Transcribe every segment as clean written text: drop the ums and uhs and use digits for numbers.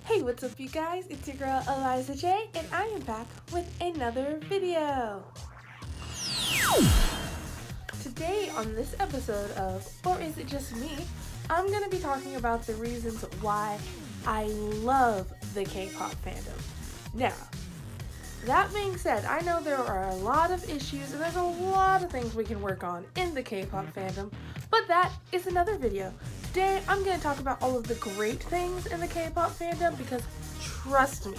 Hey, what's up you guys? It's your girl Eliza J and I am back with another video. Today on this episode of Or Is It Just Me, I'm going to be talking about the reasons why I love the K-pop fandom. Now, that being said, I know there are a lot of issues and there's a lot of things we can work on in the K-pop fandom, but that is another video. Today, I'm going to talk about all of the great things in the K-pop fandom because, trust me,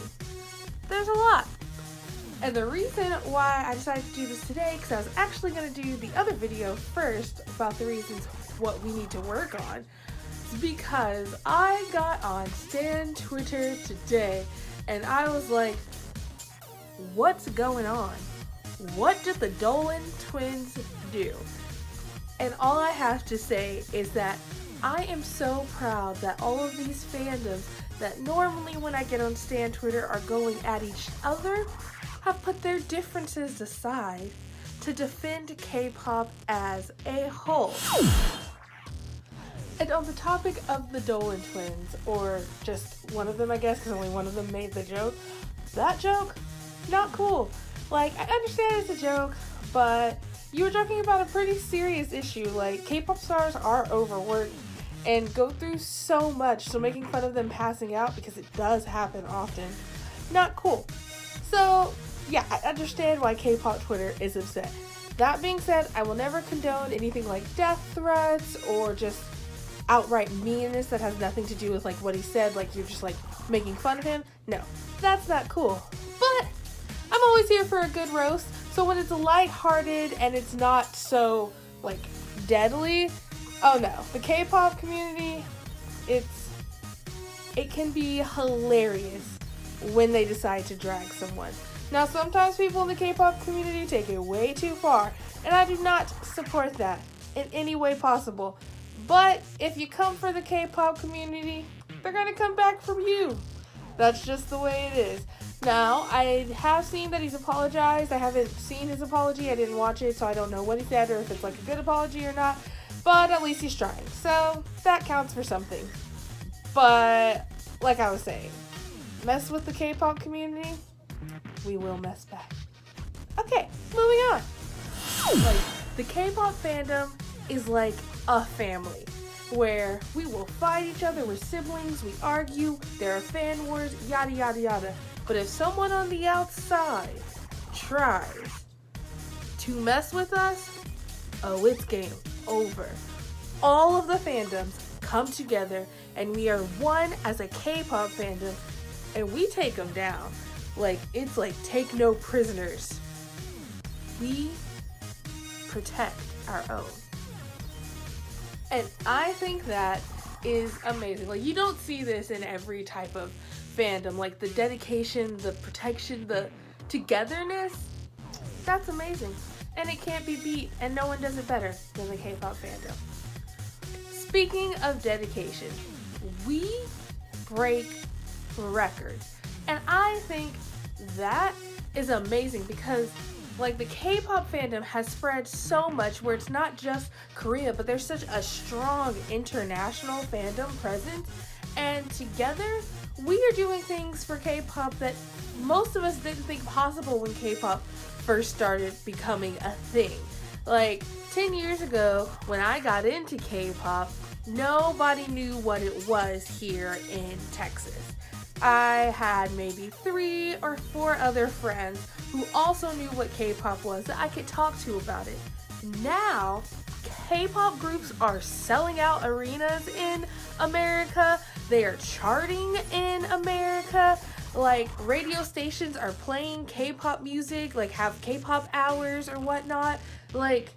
there's a lot. And the reason why I decided to do this today, because I was actually going to do the other video first about the reasons what we need to work on, is because I got on Stan Twitter today and I was like, what's going on? What did the Dolan Twins do? And all I have to say is that I am so proud that all of these fandoms that normally when I get on Stan Twitter are going at each other have put their differences aside to defend K-pop as a whole. And on the topic of the Dolan Twins, or just one of them I guess because only one of them made the joke, that joke, not cool. Like, I understand it's a joke, but you were talking about a pretty serious issue. Like, K-pop stars are overworked and go through so much, so making fun of them passing out, because it does happen often, not cool. So, yeah, I understand why K-pop Twitter is upset. That being said, I will never condone anything like death threats or just outright meanness that has nothing to do with, like, what he said, like, you're just, like, making fun of him. No, that's not cool. But I'm always here for a good roast, so when it's lighthearted and it's not so, like, deadly, oh no. The K-pop community, it can be hilarious when they decide to drag someone. Now, sometimes people in the K-pop community take it way too far, and I do not support that in any way possible. But if you come for the K-pop community, they're gonna come back for you. That's just the way it is. Now, I have seen that he's apologized. I haven't seen his apology. I didn't watch it, so I don't know what he said or if it's like a good apology or not. But at least he's trying. So that counts for something. But like I was saying, mess with the K-pop community, we will mess back. Okay, moving on. Like, the K-pop fandom is like a family where we will fight each other, we're siblings, we argue, there are fan wars, yada yada yada. But if someone on the outside tries to mess with us, oh, it's game over. All of the fandoms come together and we are one as a K-pop fandom and we take them down. Like, it's like take no prisoners. We protect our own. And I think that is amazing. Like, you don't see this in every type of fandom. Like, the dedication, the protection, the togetherness, that's amazing. And it can't be beat, and no one does it better than the K-pop fandom. Speaking of dedication, we break records. And I think that is amazing because, like, the K-pop fandom has spread so much where it's not just Korea, but there's such a strong international fandom presence. And together, we are doing things for K-pop that most of us didn't think possible when K-pop first started becoming a thing. Like, 10 years ago, when I got into K-pop, nobody knew what it was here in Texas. I had maybe 3 or 4 other friends who also knew what K-pop was that I could talk to about it. Now, K-pop groups are selling out arenas in America. They are charting in America. Like, radio stations are playing K-pop music, like have K-pop hours or whatnot. Like,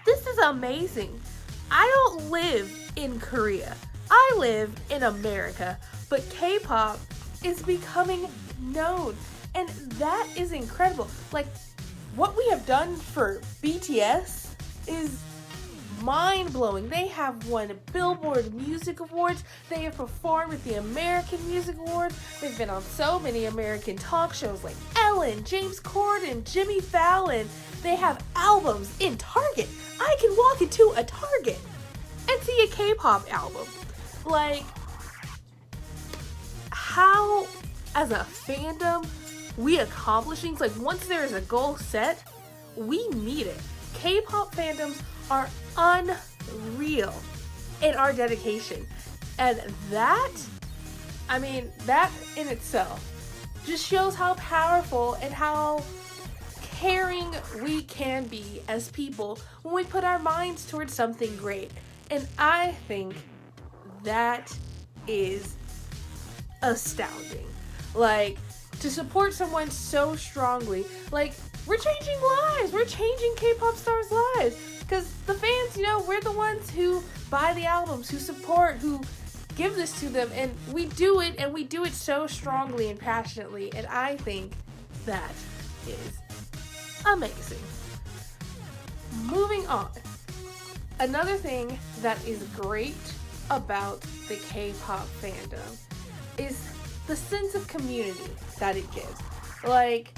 this is amazing. I don't live in Korea. I live in America, but K-pop is becoming known, and that is incredible. Like, what we have done for BTS is mind-blowing. They have won Billboard Music Awards. They have performed at the American Music Awards. They've been on so many American talk shows like Ellen, James Corden, Jimmy Fallon. They have albums in Target. I can walk into a Target and see a K-pop album. Like, as a fandom, we accomplish things. Like, once there is a goal set, we meet it. K-pop fandoms are unreal in our dedication. And that in itself just shows how powerful and how caring we can be as people when we put our minds towards something great. And I think that is astounding. Like, to support someone so strongly, like, we're changing lives. We're changing K-pop stars' lives. Because the fans, we're the ones who buy the albums, who support, who give this to them, and we do it so strongly and passionately, and I think that is amazing. Moving on. Another thing that is great about the K-pop fandom is the sense of community that it gives. Like,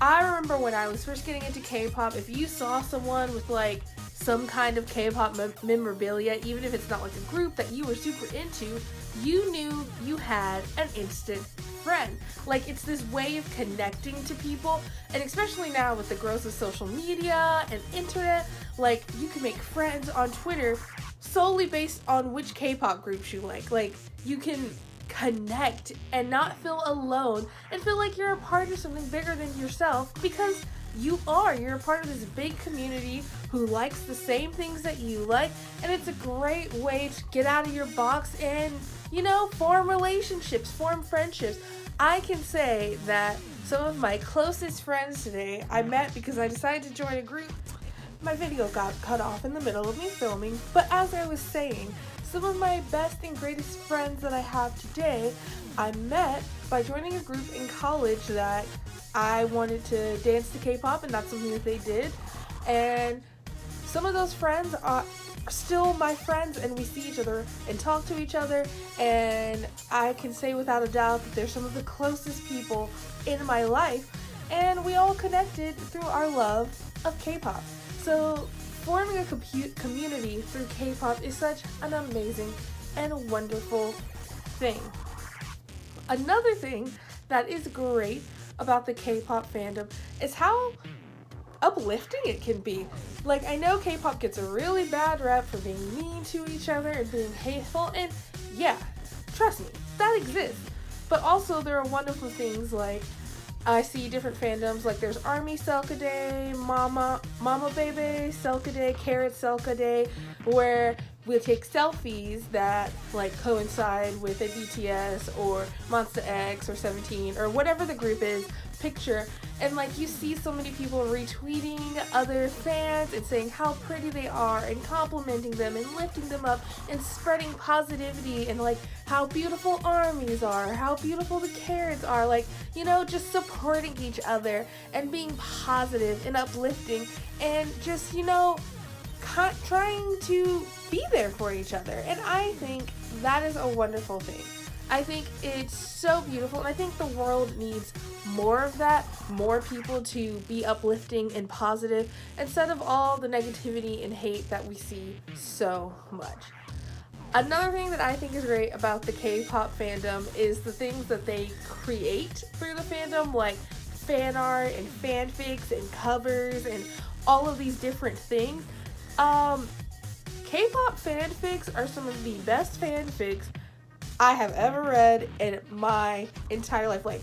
I remember when I was first getting into K-pop, if you saw someone with like some kind of K-pop memorabilia, even if it's not like a group that you were super into, you knew you had an instant friend. Like, it's this way of connecting to people, and especially now with the growth of social media and internet, like, you can make friends on Twitter solely based on which K-pop groups you like. Like, you can connect and not feel alone and feel like you're a part of something bigger than yourself, because you're a part of this big community who likes the same things that you like, and it's a great way to get out of your box and, form relationships, form friendships. I can say that some of my closest friends today I met because I decided to join a group. My video got cut off in the middle of me filming, but as I was saying, some of my best and greatest friends that I have today, I met by joining a group in college that I wanted to dance to K-pop, and that's something that they did. And some of those friends are still my friends, and we see each other and talk to each other, and I can say without a doubt that they're some of the closest people in my life, and we all connected through our love of K-pop. So forming a community through K-pop is such an amazing and wonderful thing. Another thing that is great about the K-pop fandom is how uplifting it can be. Like, I know K-pop gets a really bad rep for being mean to each other and being hateful, and yeah, trust me, that exists. But also there are wonderful things, like I see different fandoms, like there's ARMY Selka Day, Mama Baby Selka Day, Carrot Selka Day, where we'll take selfies that like coincide with a BTS or Monsta X or 17 or whatever the group is picture, and like you see so many people retweeting other fans and saying how pretty they are and complimenting them and lifting them up and spreading positivity and like how beautiful ARMYs are, how beautiful the Carrots are, like, just supporting each other and being positive and uplifting and just, trying to be there for each other. And I think that is a wonderful thing. I think it's so beautiful, and I think the world needs more of that, more people to be uplifting and positive instead of all the negativity and hate that we see so much. Another thing that I think is great about the K-pop fandom is the things that they create through the fandom, like fan art and fanfics and covers and all of these different things. K-pop fanfics are some of the best fanfics I have ever read in my entire life. Like,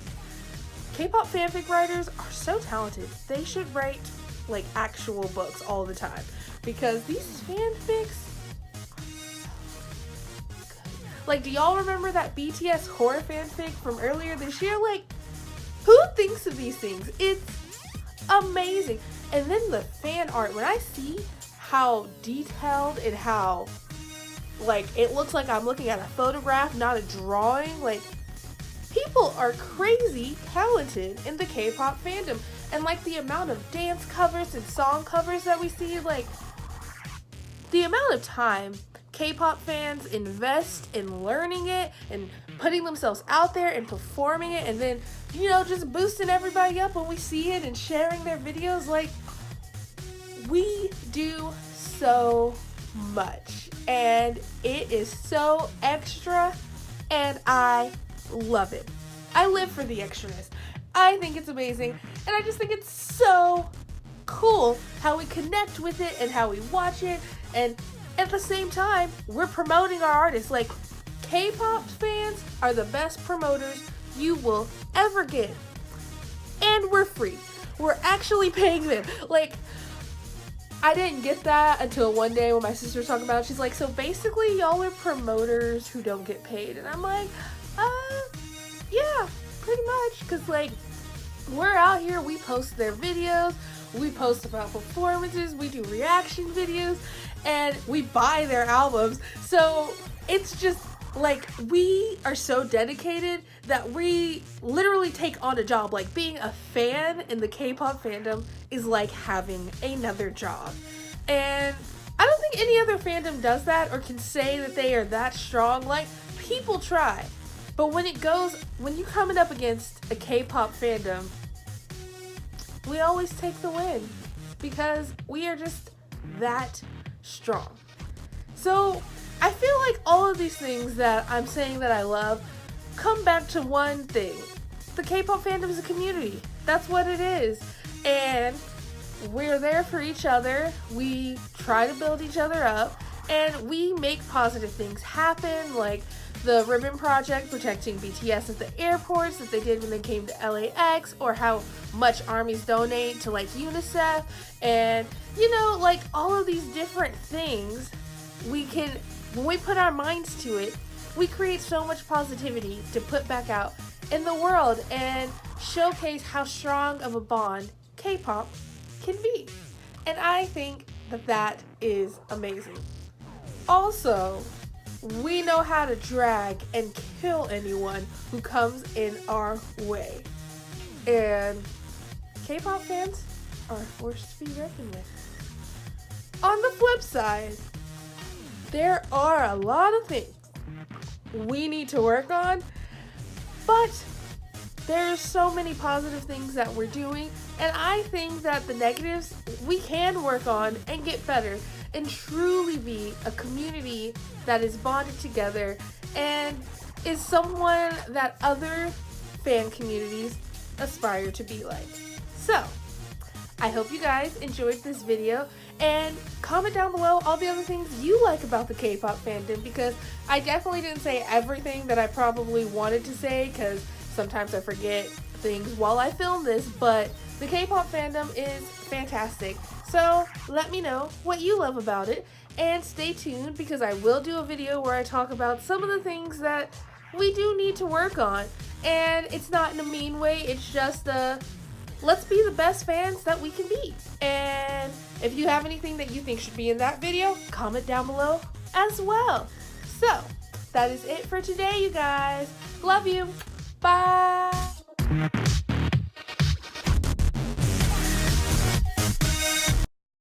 K-pop fanfic writers are so talented. They should write like actual books all the time, because these fanfics are so good. Like, do y'all remember that BTS horror fanfic from earlier this year? Like, who thinks of these things? It's amazing. And then the fan art, when I see how detailed and how like it looks like I'm looking at a photograph, not a drawing. Like, people are crazy talented in the K-pop fandom, and like the amount of dance covers and song covers that we see, like the amount of time K-pop fans invest in learning it and putting themselves out there and performing it, and then just boosting everybody up when we see it and sharing their videos. Like, we do so much, and it is so extra, and I love it. I live for the extraness. I think it's amazing, and I just think it's so cool how we connect with it and how we watch it, and at the same time, we're promoting our artists. Like, K-pop fans are the best promoters you will ever get. And we're free. We're actually paying them. Like, I didn't get that until one day when my sister was talking about it. She's like, so basically y'all are promoters who don't get paid. And I'm like, yeah, pretty much. Because, like, we're out here, we post their videos, we post about performances, we do reaction videos, and we buy their albums. So it's just, like, we are so dedicated that we literally take on a job. Like, being a fan in the K-pop fandom is like having another job. And I don't think any other fandom does that or can say that they are that strong. Like, people try. But when you're coming up against a K-pop fandom, we always take the win because we are just that strong. So I feel like all of these things that I'm saying that I love come back to one thing. The K-pop fandom is a community. That's what it is. And we're there for each other. We try to build each other up. And we make positive things happen, like the Ribbon Project protecting BTS at the airports that they did when they came to LAX, or how much armies donate to, like, UNICEF. And, you know, like, all of these different things, when we put our minds to it, we create so much positivity to put back out in the world and showcase how strong of a bond K-pop can be. And I think that that is amazing. Also, we know how to drag and kill anyone who comes in our way. And K-pop fans are a force to be reckoned with. On the flip side, there are a lot of things we need to work on, but there's so many positive things that we're doing, and I think that the negatives we can work on and get better and truly be a community that is bonded together and is someone that other fan communities aspire to be like. So, I hope you guys enjoyed this video, and comment down below all the other things you like about the K-pop fandom, because I definitely didn't say everything that I probably wanted to say, because sometimes I forget things while I film this, but the K-pop fandom is fantastic. So let me know what you love about it, and stay tuned because I will do a video where I talk about some of the things that we do need to work on. And it's not in a mean way, it's just let's be the best fans that we can be. And if you have anything that you think should be in that video, comment down below as well. So that is it for today, you guys. Love you. Bye.